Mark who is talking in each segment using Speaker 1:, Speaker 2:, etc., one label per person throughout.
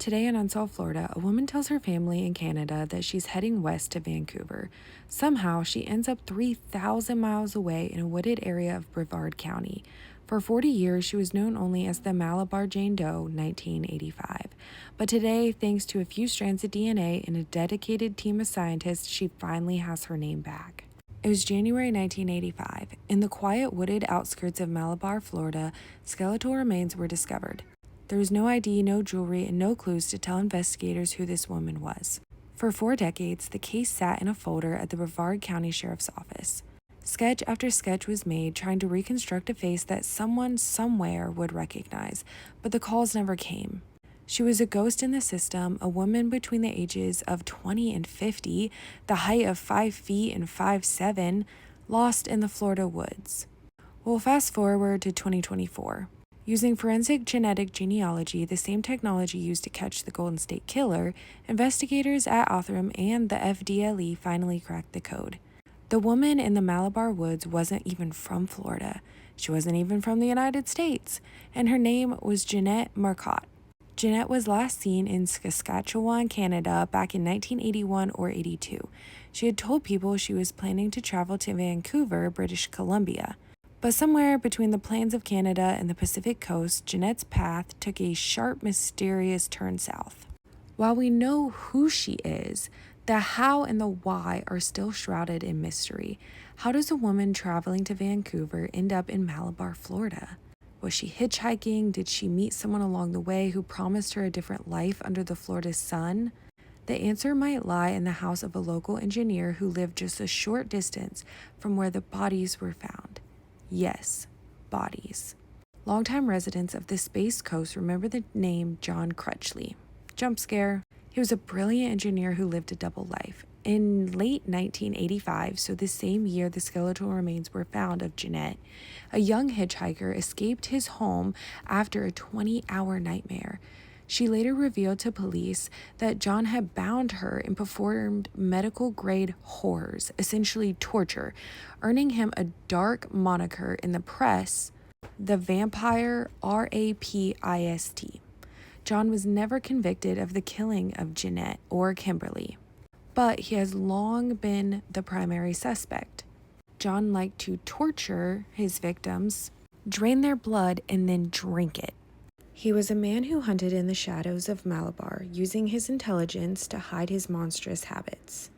Speaker 1: Today in Unsolved, Florida, a woman tells her family in Canada that she's heading west to Vancouver. Somehow, she ends up 3,000 miles away in a wooded area of Brevard County. For 40 years, she was known only as the Malabar Jane Doe 1985. But today, thanks to a few strands of DNA and a dedicated team of scientists, she finally has her name back. It was January 1985. In the quiet wooded outskirts of Malabar, Florida, skeletal remains were discovered. There was no ID, no jewelry, and no clues to tell investigators who this woman was. For 4 decades, the case sat in a folder at the Brevard County Sheriff's Office. Sketch after sketch was made trying to reconstruct a face that someone somewhere would recognize, but the calls never came. She was a ghost in the system, a woman between the ages of 20 and 50, the height of 5 feet and 5'7", lost in the Florida woods. We'll fast forward to 2024. Using forensic genetic genealogy, the same technology used to catch the Golden State Killer, investigators at Othram and the FDLE finally cracked the code. The woman in the Malabar woods wasn't even from Florida. She wasn't even from the United States, and her name was Jeanette Marcotte. Jeanette was last seen in Saskatchewan, Canada back in 1981 or 82. She had told people she was planning to travel to Vancouver, British Columbia. But somewhere between the plains of Canada and the Pacific coast, Jeanette's path took a sharp, mysterious turn south. While we know who she is, the how and the why are still shrouded in mystery. How does a woman traveling to Vancouver end up in Malabar, Florida? Was she hitchhiking? Did she meet someone along the way who promised her a different life under the Florida sun? The answer might lie in the house of a local engineer who lived just a short distance from where the bodies were found. Yes, bodies. Longtime residents of the Space Coast remember the name John Crutchley. Jump scare. He was a brilliant engineer who lived a double life. In late 1985, so the same year the skeletal remains were found of Jeanette, a young hitchhiker escaped his home after a 20-hour nightmare. She later revealed to police that John had bound her and performed medical-grade horrors, essentially torture, earning him a dark moniker in the press, the Vampire Rapist. John was never convicted of the killing of Jeanette or Kimberly, but he has long been the primary suspect. John liked to torture his victims, drain their blood, and then drink it. He was a man who hunted in the shadows of Malabar, using his intelligence to hide his monstrous habits.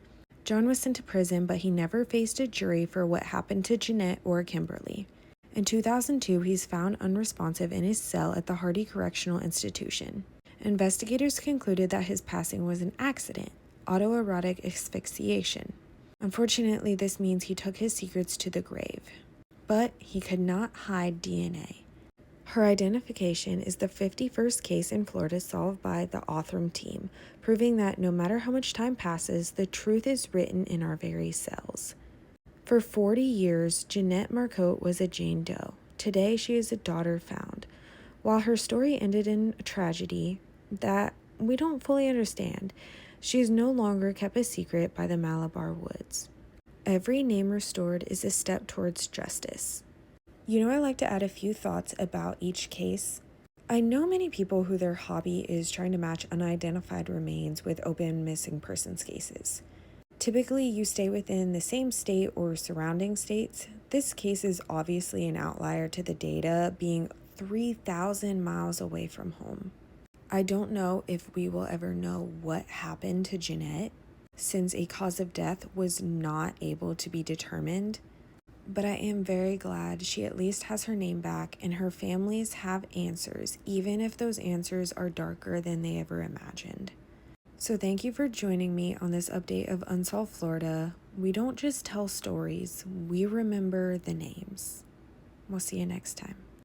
Speaker 1: John was sent to prison, but he never faced a jury for what happened to Jeanette or Kimberly. In 2002, he's found unresponsive in his cell at the Hardy Correctional Institution. Investigators concluded that his passing was an accident, autoerotic asphyxiation. Unfortunately, this means he took his secrets to the grave. But he could not hide DNA. Her identification is the 51st case in Florida solved by the Othram team, proving that no matter how much time passes, the truth is written in our very cells. For 40 years, Jeanette Marcotte was a Jane Doe. Today, she is a daughter found. While her story ended in a tragedy that we don't fully understand, she is no longer kept a secret by the Malabar woods. Every name restored is a step towards justice. I like to add a few thoughts about each case. I know many people who their hobby is trying to match unidentified remains with open missing persons cases. Typically, you stay within the same state or surrounding states. This case is obviously an outlier to the data, being 3,000 miles away from home. I don't know if we will ever know what happened to Jeanette, since a cause of death was not able to be determined. But I am very glad she at least has her name back and her families have answers, even if those answers are darker than they ever imagined. So thank you for joining me on this update of Unsolved Florida. We don't just tell stories, we remember the names. We'll see you next time.